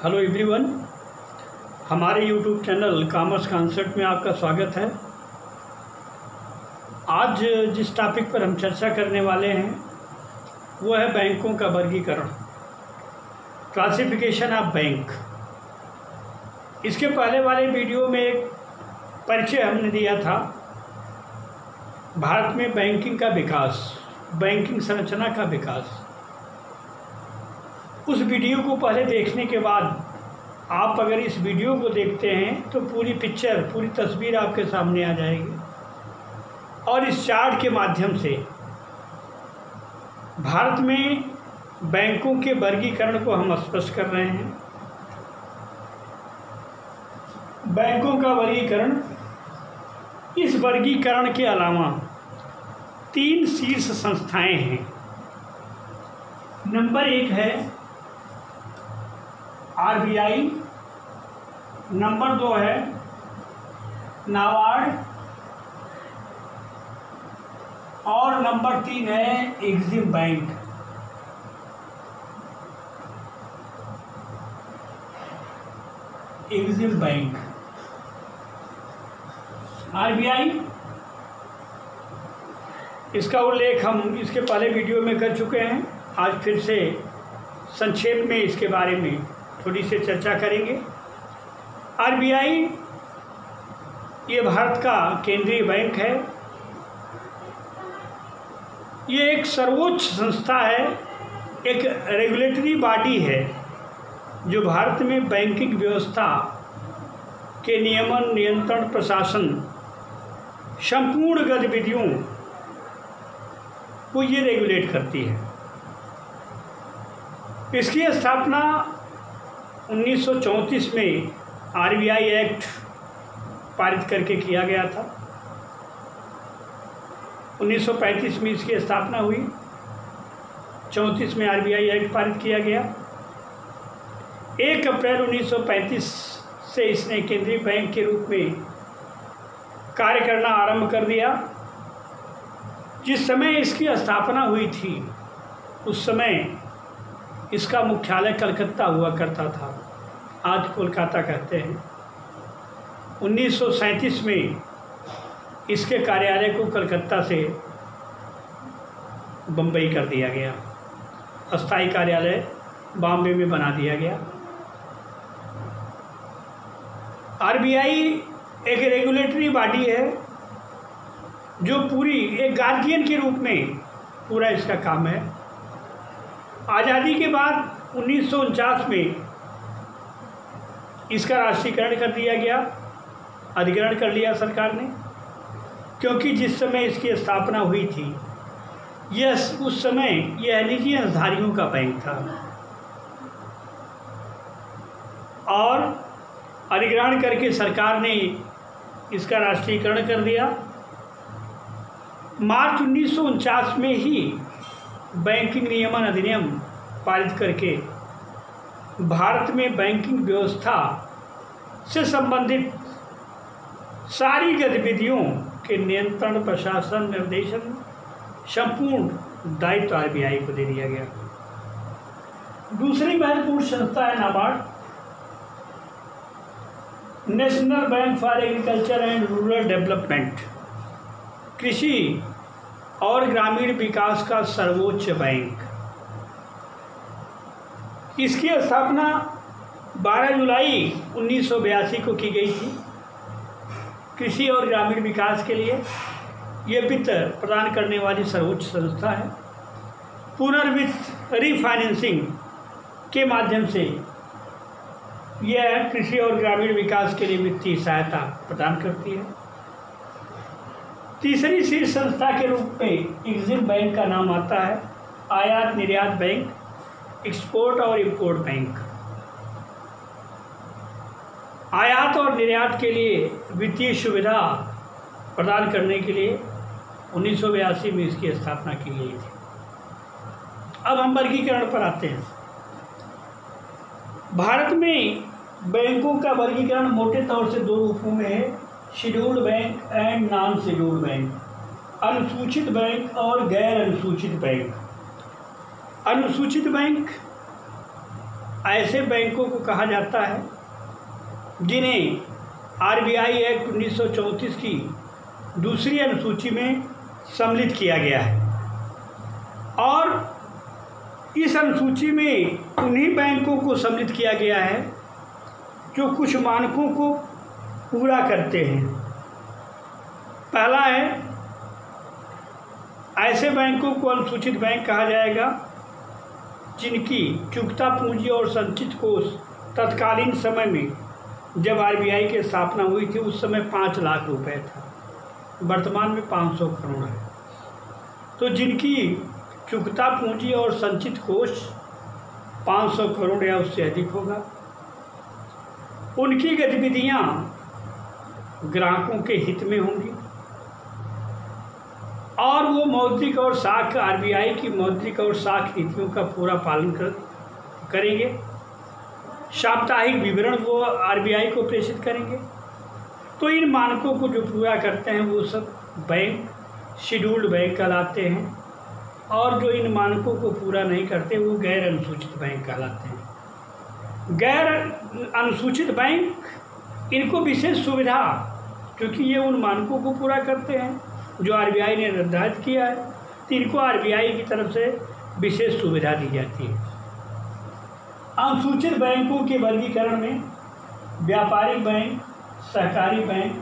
Hello everyone, हमारे YouTube channel commerce concept में आपका स्वागत है। आज जिस टॉपिक पर हम चर्चा करने वाले हैं वो है बैंकों का वर्गीकरण, क्लासिफिकेशन ऑफ बैंक। इसके पहले वाले वीडियो में एक परिचय हमने दिया था भारत में बैंकिंग का विकास, बैंकिंग संरचना का विकास। उस वीडियो को पहले देखने के बाद आप अगर इस वीडियो को देखते हैं तो पूरी पिक्चर, पूरी तस्वीर आपके सामने आ जाएगी और इस चार्ट के माध्यम से भारत में बैंकों के वर्गीकरण को हम स्पष्ट कर रहे हैं। बैंकों का वर्गीकरण, इस वर्गीकरण के अलावा 3 शीर्ष संस्थाएं हैं। नंबर 1 है RBI, नंबर 2 है नाबार्ड और नंबर 3 है EXIM bank. EXIM bank, RBI, इसका उल्लेख हम इसके पहले वीडियो में कर चुके हैं। आज फिर से संक्षेप में इसके बारे में थोड़ी सी चर्चा करेंगे। RBI ये भारत का केंद्रीय बैंक है। ये एक सर्वोच्च संस्था है, एक रेगुलेटरी बॉडी है जो भारत में बैंकिंग व्यवस्था के नियमन, नियंत्रण, प्रशासन, संपूर्ण गतिविधियों को ये रेगुलेट करती है। इसकी स्थापना 1934 में RBI एक्ट पारित करके किया गया था। 1935 में इसकी स्थापना हुई, 34 में RBI एक्ट पारित किया गया। 1 अप्रैल 1935 से इसने केंद्रीय बैंक के रूप में कार्य करना आरंभ कर दिया। जिस समय इसकी स्थापना हुई थी उस समय इसका मुख्यालय कलकत्ता हुआ करता था, आज कोलकाता कहते हैं। 1937 में इसके कार्यालय को कलकत्ता से बम्बई कर दिया गया, अस्थायी कार्यालय बॉम्बे में बना दिया गया। RBI एक रेगुलेटरी बॉडी है जो पूरी एक गार्जियन के रूप में पूरा इसका काम है। आज़ादी के बाद 1949 में इसका राष्ट्रीयकरण कर दिया गया, अधिग्रहण कर लिया सरकार ने, क्योंकि जिस समय इसकी स्थापना हुई थी उस समय यह निजी अंशधारियों का बैंक था और अधिग्रहण करके सरकार ने इसका राष्ट्रीयकरण कर दिया। मार्च 1949 में ही बैंकिंग नियमन अधिनियम पारित करके भारत में बैंकिंग व्यवस्था से संबंधित सारी गतिविधियों के नियंत्रण, प्रशासन, निर्देशन, संपूर्ण दायित्व RBI को दे दिया गया। दूसरी महत्वपूर्ण संस्था है NABARD, national bank for agriculture and rural development, कृषि और ग्रामीण विकास का सर्वोच्च बैंक। इसकी स्थापना 12 जुलाई 1982 को की गई थी। कृषि और ग्रामीण विकास के लिए ये वित्त प्रदान करने वाली सर्वोच्च संस्था है। पुनर्वित्त, रीफाइनेंसिंग के माध्यम से यह कृषि और ग्रामीण विकास के लिए वित्तीय सहायता प्रदान करती है। तीसरी शीर्ष संस्था के रूप में एग्जिम बैंक का नाम आता है, आयात निर्यात बैंक, एक्सपोर्ट और इंपोर्ट बैंक। आयात और निर्यात के लिए वित्तीय सुविधा प्रदान करने के लिए 1982 में इसकी स्थापना की गई थी। अब हम वर्गीकरण पर आते हैं। भारत में बैंकों का वर्गीकरण मोटे तौर से 2 रूपों में है, scheduled bank and non scheduled bank, अनुसूचित बैंक और गैर अनुसूचित बैंक। अनुसूचित बैंक ऐसे बैंकों को कहा जाता है जिन्हें आरबीआई एक्ट 1934 की दूसरी अनुसूची में सम्मिलित किया गया है। और इस अनुसूची में उन्हीं बैंकों को सम्मिलित किया गया है जो कुछ मानकों को पूरा करते हैं। पहला है, ऐसे बैंकों को अनुसूचित बैंक कहा जाएगा जिनकी चुकता पूंजी और संचित कोष तत्कालीन समय में, जब आरबीआई की स्थापना हुई थी उस समय 5 लाख रुपए था, वर्तमान में 500 करोड़ है। तो जिनकी चुकता पूंजी और संचित कोष 500 करोड़ या उससे अधिक होगा, उनकी गतिविधियां ग्राहकों के हित में होंगी और वो मौद्रिक और साख आरबीआई की मौद्रिक और साख नीतियों का पूरा पालन करेंगे। साप्ताहिक विवरण वो आरबीआई को प्रेषित करेंगे। तो इन मानकों को जो पूरा करते हैं वो सब बैंक शेड्यूल्ड बैंक कहलाते हैं, और जो इन मानकों को पूरा नहीं करते वो गैर अनुसूचित बैंक कहलाते हैं। गैर अनुसूचित बैंक, इनको विशेष सुविधा, क्योंकि ये उन मानकों को पूरा करते हैं जो आरबीआई ने निर्धारित किया है, तो इनको आरबीआई की तरफ से विशेष सुविधा दी जाती है। अनुसूचित बैंकों के वर्गीकरण में व्यापारिक बैंक, सहकारी bank,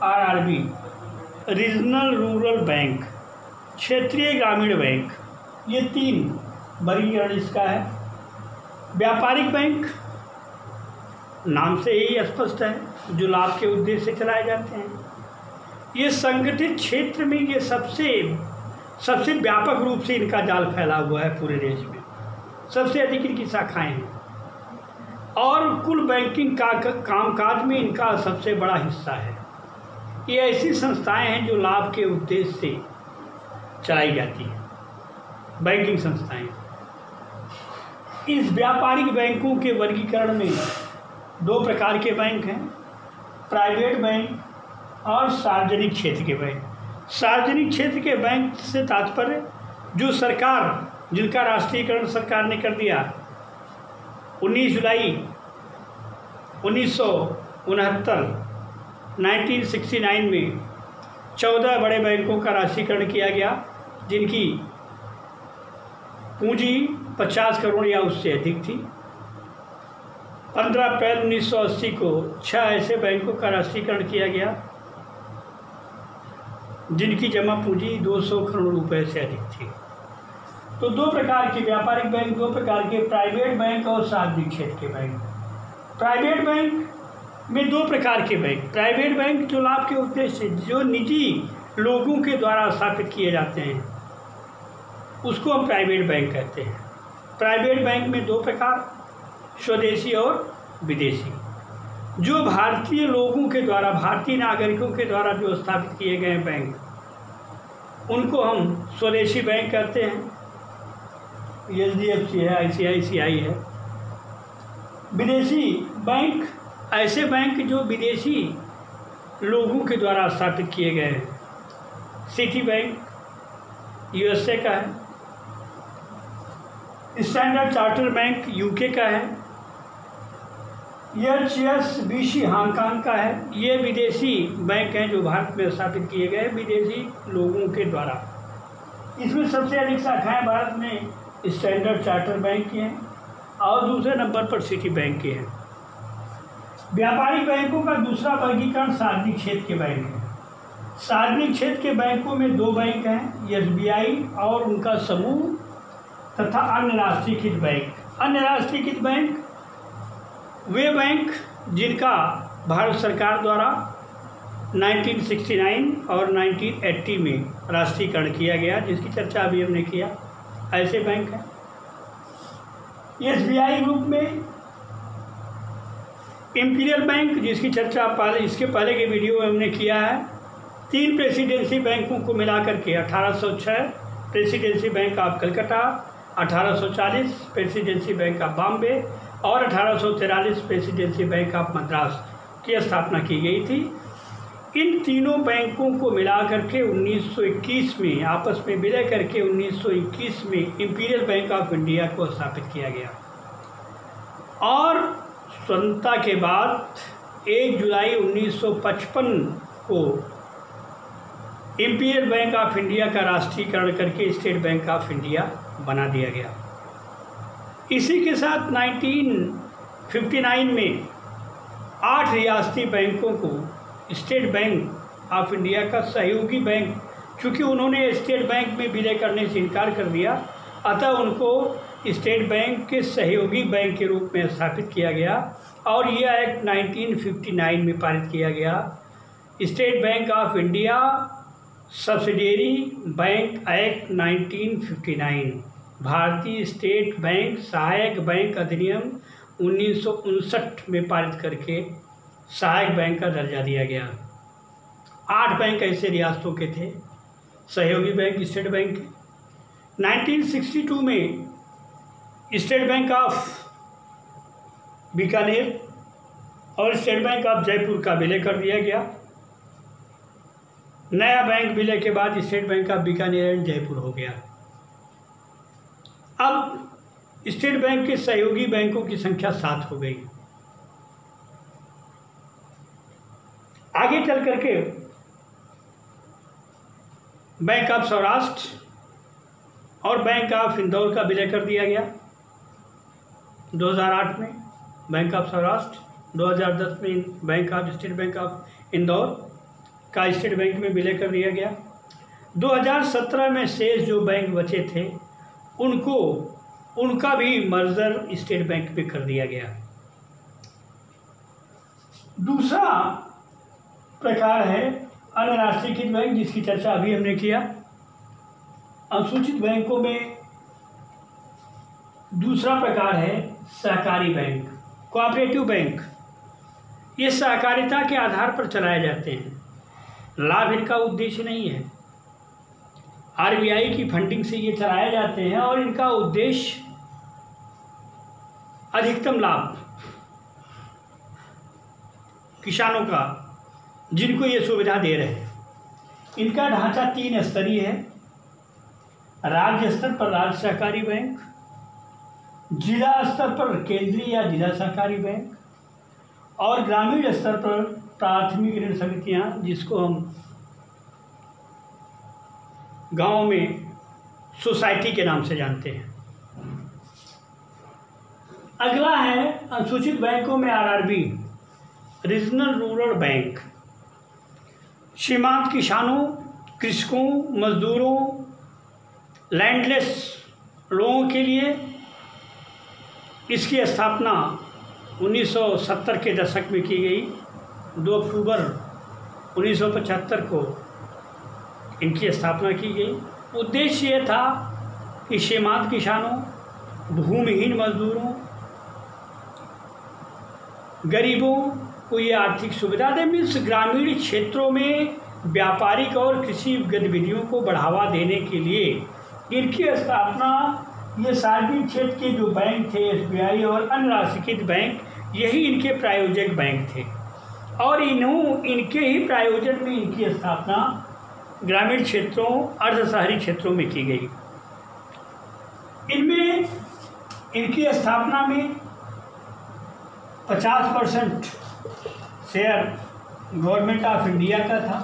RRB, regional rural bank, क्षेत्रीय ग्रामीण बैंक, ये 3 वर्गीकरण इसका है। व्यापारिक बैंक नाम से ही स्पष्ट है, जो लाभ के उद्देश्य से चलाए जाते हैं। ये संगठित क्षेत्र में ये सबसे व्यापक रूप से इनका जाल फैला हुआ है पूरे देश में, सबसे अधिक इनकी शाखाएं हैं और कुल बैंकिंग का कामकाज में इनका सबसे बड़ा हिस्सा है। ये ऐसी संस्थाएं हैं जो लाभ के उद्देश्य से चलाई जाती हैं, बैंकिंग संस्थाएं। इस व्यापारिक बैंकों के वर्गीकरण में 2 प्रकार के बैंक हैं, प्राइवेट बैंक और सार्वजनिक क्षेत्र के बैंक। सार्वजनिक क्षेत्र के बैंक से तात्पर्य जो सरकार, जिनका राष्ट्रीयकरण सरकार ने कर दिया 19 जुलाई 1969 1969 में 14 बड़े बैंकों का राष्ट्रीयकरण किया गया, जिनकी पूंजी 50 करोड़ या उससे अधिक थी। 15 अप्रैल 1980 को 6 ऐसे बैंकों का राष्ट्रीयकरण किया गया जिनकी जमा पूंजी 200 करोड़ रुपए से अधिक थी। तो 2 प्रकार के व्यापारिक बैंक, 2 प्रकार के प्राइवेट बैंक और सार्वजनिक क्षेत्र के बैंक। प्राइवेट बैंक में 2 प्रकार के बैंक, प्राइवेट बैंक जो लाभ के उद्देश्य से, जो निजी लोगों के द्वारा स्थापित किए जाते हैं, उसको हम प्राइवेट बैंक कहते हैं। प्राइवेट बैंक में 2 प्रकार, स्वदेशी और विदेशी। जो भारतीय लोगों के द्वारा, भारतीय नागरिकों के द्वारा जो स्थापित किए गए बैंक, उनको हम स्वदेशी बैंक कहते हैं। एचडीएफसी है, आईसीआईसीआई है। विदेशी बैंक ऐसे बैंक जो विदेशी लोगों के द्वारा स्थापित किए गए हैं। सिटी बैंक यूएसए का है, स्टैंडर्ड चार्टर्ड बैंक यूके का है, एचएसबीसी हांगकांग का है। ये विदेशी बैंक हैं जो भारत में स्थापित किए गए विदेशी लोगों के द्वारा। इसमें सबसे अधिक शाखाएं भारत में स्टैंडर्ड चार्टर्ड बैंक की हैं और दूसरे नंबर पर सिटी बैंक के हैं। व्यापारिक बैंकों का दूसरा वर्गीकरण सार्वजनिक क्षेत्र के बैंक है। सार्वजनिक क्षेत्र के बैंकों में 2 बैंक हैं, एसबीआई और उनका समूह तथा अन्य राष्ट्रीयकृत बैंक। अन्य राष्ट्रीयकृत बैंक वे बैंक जिनका भारत सरकार द्वारा 1969 और 1980 में राष्ट्रीयकरण किया गया, जिसकी चर्चा अभी हमने किया, ऐसे बैंक हैं। एसबीआई ग्रुप में इंपीरियल बैंक, जिसकी चर्चा इसके पहले के वीडियो में हमने किया है। 3 प्रेसिडेंसी बैंकों को मिलाकर के 1806 presidency bank of Calcutta, 1840 presidency bank of Bombay और 1843 प्रेसिडेंसी बैंक ऑफ मद्रास की स्थापना की गई थी। इन तीनों बैंकों को मिलाकर के 1921 में आपस में विलय करके 1921 में इंपीरियल बैंक ऑफ इंडिया को स्थापित किया गया। और स्वतंत्रता के बाद 1 जुलाई 1955 को इंपीरियल बैंक ऑफ इंडिया का राष्ट्रीयकरण करके स्टेट बैंक ऑफ इंडिया बना दिया गया। इसी के साथ 1959 में 8 रियासती बैंकों को स्टेट बैंक ऑफ इंडिया का सहयोगी बैंक, चूँकि उन्होंने स्टेट बैंक में विलय करने से इनकार कर दिया, अतः उनको स्टेट बैंक के सहयोगी बैंक के रूप में स्थापित किया गया और यह एक्ट 1959 में पारित किया गया। State bank of India subsidiary bank act 1959, भारतीय स्टेट बैंक सहायक बैंक अधिनियम 1959 में पारित करके सहायक बैंक का दर्जा दिया गया। 8 बैंक ऐसे रियासतों के थे सहयोगी बैंक स्टेट बैंक के। 1962 में स्टेट बैंक ऑफ बीकानेर और स्टेट बैंक ऑफ जयपुर का विलय कर दिया गया। नया बैंक विलय के बाद state bank of Bikaner and Jaipur हो गया। अब स्टेट बैंक के सहयोगी बैंकों की संख्या 7 हो गई। आगे चल करके बैंक ऑफ सौराष्ट्र और बैंक ऑफ इंदौर का विलय कर दिया गया 2008 में। बैंक ऑफ सौराष्ट्र 2010 में bank of state bank of Indore का स्टेट बैंक में विलय कर दिया गया। 2017 में शेष जो बैंक बचे थे उनका भी मर्जर स्टेट बैंक में कर दिया गया। दूसरा प्रकार है अन्य राष्ट्रीयकृत बैंक, जिसकी चर्चा अभी हमने किया। अनुसूचित बैंकों में दूसरा प्रकार है सहकारी बैंक, कोऑपरेटिव बैंक। ये सहकारिता के आधार पर चलाए जाते हैं, लाभ इनका उद्देश्य नहीं है। आरबीआई की फंडिंग से ये चलाए जाते हैं और इनका उद्देश्य अधिकतम लाभ किसानों का, जिनको ये सुविधा दे रहे हैं। इनका ढांचा 3 स्तरीय है। राज्य स्तर पर राज्य सहकारी बैंक, जिला स्तर पर केंद्रीय या जिला सहकारी बैंक और ग्रामीण स्तर पर प्राथमिक ऋण समितियां, जिसको हम गांव में सोसाइटी के नाम से जानते हैं। अगला है अनुसूचित बैंकों में आरआरबी, रीजनल रूरल बैंक। सीमांत किसानों, कृषकों, मजदूरों, लैंडलेस लोगों के लिए इसकी स्थापना 1970 के दशक में की गई। 2 अक्टूबर 1975 को इनकी स्थापना की गई। उद्देश्य ये था कि सीमांत किसानों, भूमिहीन मजदूरों, गरीबों को ये आर्थिक सुविधा दे। मीन्स ग्रामीण क्षेत्रों में व्यापारिक और कृषि गतिविधियों को बढ़ावा देने के लिए इनकी स्थापना, ये सार्वजनिक क्षेत्र के जो बैंक थे एसबीआई और अन्य राष्ट्रीयकृत बैंक, यही इनके प्रायोजक बैंक थे और इनके ही प्रायोजन में इनकी स्थापना ग्रामीण क्षेत्रों, अर्ध शहरी क्षेत्रों में की गई। इनमें इनकी स्थापना में 50% शेयर गवर्नमेंट ऑफ इंडिया का था,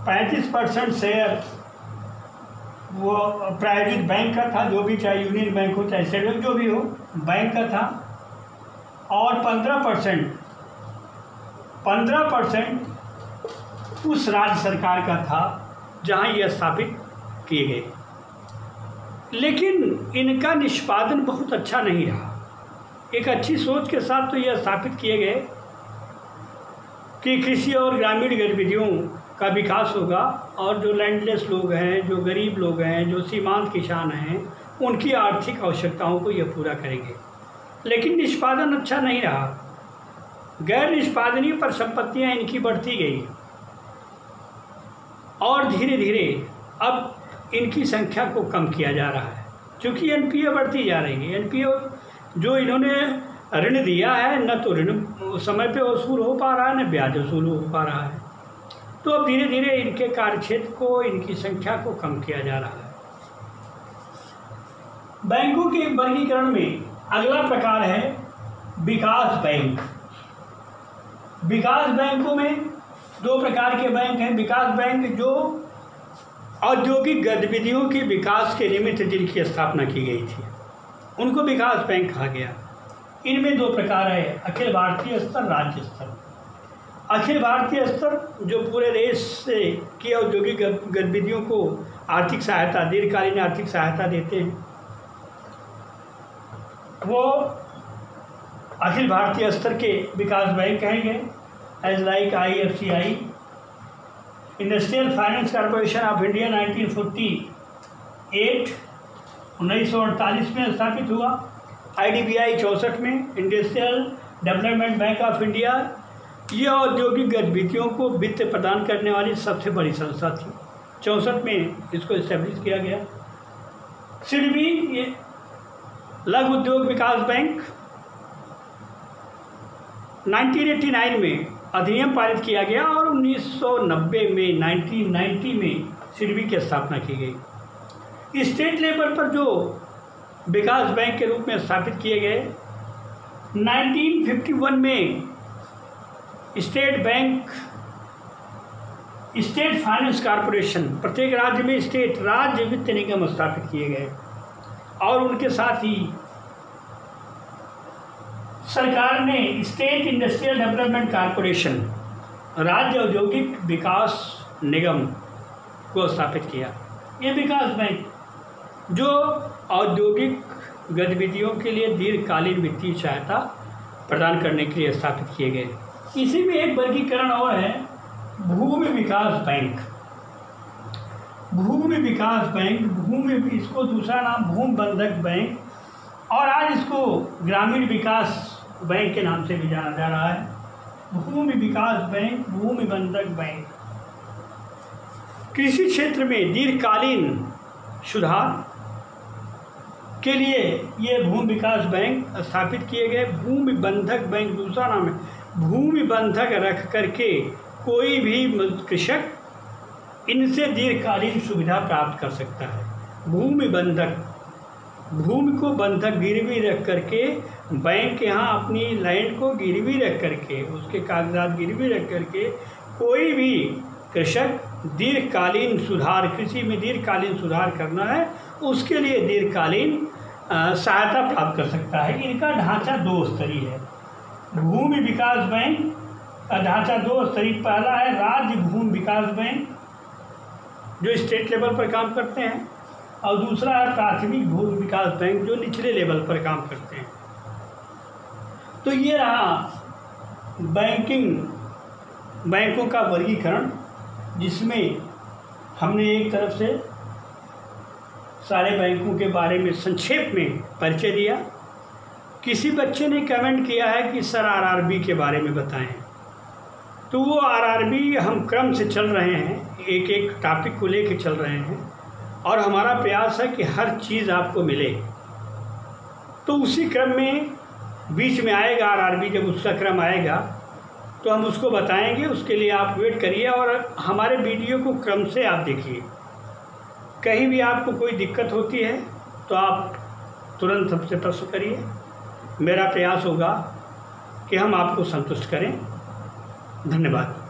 35% शेयर वो प्रायोजित बैंक का था, जो भी, चाहे यूनियन बैंक हो चाहे स्टेट बैंक, जो भी हो, बैंक का था, और 15% उस राज्य सरकार का था जहां ये स्थापित किए गए। लेकिन इनका निष्पादन बहुत अच्छा नहीं रहा। एक अच्छी सोच के साथ तो यह स्थापित किए गए कि कृषि और ग्रामीण गतिविधियों का विकास होगा और जो लैंडलेस लोग हैं, जो गरीब लोग हैं, जो सीमांत किसान हैं, उनकी आर्थिक आवश्यकताओं को यह पूरा करेंगे। लेकिन निष्पादन अच्छा नहीं रहा। गैर निष्पादनीय परिसंपत्तियाँ इनकी बढ़ती गई और धीरे धीरे अब इनकी संख्या को कम किया जा रहा है, क्योंकि एनपीए बढ़ती जा रही है। एनपीए जो इन्होंने ऋण दिया है, न तो ऋण समय पे वसूल हो पा रहा है, न ब्याज वसूल हो पा रहा है। तो अब धीरे धीरे इनके कार्यक्षेत्र को, इनकी संख्या को कम किया जा रहा है। बैंकों के वर्गीकरण में अगला प्रकार है विकास बैंक। विकास बैंकों में दो प्रकार के बैंक हैं। विकास बैंक जो औद्योगिक गतिविधियों के विकास के निमित्त जिनकी स्थापना की गई थी उनको विकास बैंक कहा गया। इनमें दो प्रकार है, अखिल भारतीय स्तर, राज्य स्तर। अखिल भारतीय स्तर जो पूरे देश से की औद्योगिक गतिविधियों को आर्थिक सहायता, दीर्घकालीन आर्थिक सहायता देते हैं, वो अखिल भारतीय स्तर के विकास बैंक कहेंगे। As like IFCI, industrial finance corporation of India 1948 में स्थापित हुआ। IDBI 64 में, industrial development bank of India, यह औद्योगिक गतिविधियों को वित्त प्रदान करने वाली सबसे बड़ी संस्था थी। 64 में इसको इस्टेब्लिश किया गया। SIDBI, ये लघु उद्योग विकास बैंक, 1989 में अधिनियम पारित किया गया और 1990 में 1990 में SIDBI की स्थापना की गई। स्टेट लेवल पर जो विकास बैंक के रूप में स्थापित किए गए, 1951 में state bank, state finance corporation, प्रत्येक राज्य में राज्य वित्त निगम स्थापित किए गए और उनके साथ ही सरकार ने स्टेट इंडस्ट्रियल डेवलपमेंट कॉरपोरेशन, राज्य औद्योगिक विकास निगम को स्थापित किया। ये विकास बैंक जो औद्योगिक गतिविधियों के लिए दीर्घकालीन वित्तीय सहायता प्रदान करने के लिए स्थापित किए गए। इसी में एक वर्गीकरण और है, भूमि विकास बैंक। भूमि विकास बैंक, इसको दूसरा नाम भूमि बंधक बैंक और आज इसको ग्रामीण विकास बैंक के नाम से भी जाना जा रहा है। भूमि विकास बैंक, भूमि बंधक बैंक कृषि क्षेत्र में दीर्घकालीन सुधार के लिए ये भूमि विकास बैंक स्थापित किए गए। भूमि बंधक बैंक दूसरा नाम है। भूमि बंधक रख करके कोई भी कृषक इनसे दीर्घकालीन सुविधा प्राप्त कर सकता है। भूमि बंधक, भूमि को बंधक गिरवी रख करके बैंक यहाँ अपनी लैंड को गिरवी रख करके, उसके कागजात गिरवी रख करके कोई भी कृषक दीर्घकालीन सुधार, कृषि में दीर्घकालीन सुधार करना है, उसके लिए दीर्घकालीन सहायता प्राप्त कर सकता है। इनका ढांचा दो स्तरीय है। भूमि विकास बैंक का ढांचा दो स्तरीय, पहला है राज्य भूमि विकास बैंक जो स्टेट लेवल पर काम करते हैं और दूसरा है प्राथमिक भूमि विकास बैंक जो निचले लेवल पर काम करते हैं। तो ये रहा बैंकों का वर्गीकरण, जिसमें हमने एक तरफ से सारे बैंकों के बारे में संक्षेप में परिचय दिया। किसी बच्चे ने कमेंट किया है कि सर RRB के बारे में बताएं, तो वो RRB हम क्रम से चल रहे हैं, एक एक टॉपिक को लेके चल रहे हैं और हमारा प्रयास है कि हर चीज़ आपको मिले। तो उसी क्रम में बीच में आएगा RRB, जब उसका क्रम आएगा तो हम उसको बताएंगे। उसके लिए आप वेट करिए और हमारे वीडियो को क्रम से आप देखिए। कहीं भी आपको कोई दिक्कत होती है तो आप तुरंत हमसे प्रश्न करिए। मेरा प्रयास होगा कि हम आपको संतुष्ट करें। धन्यवाद।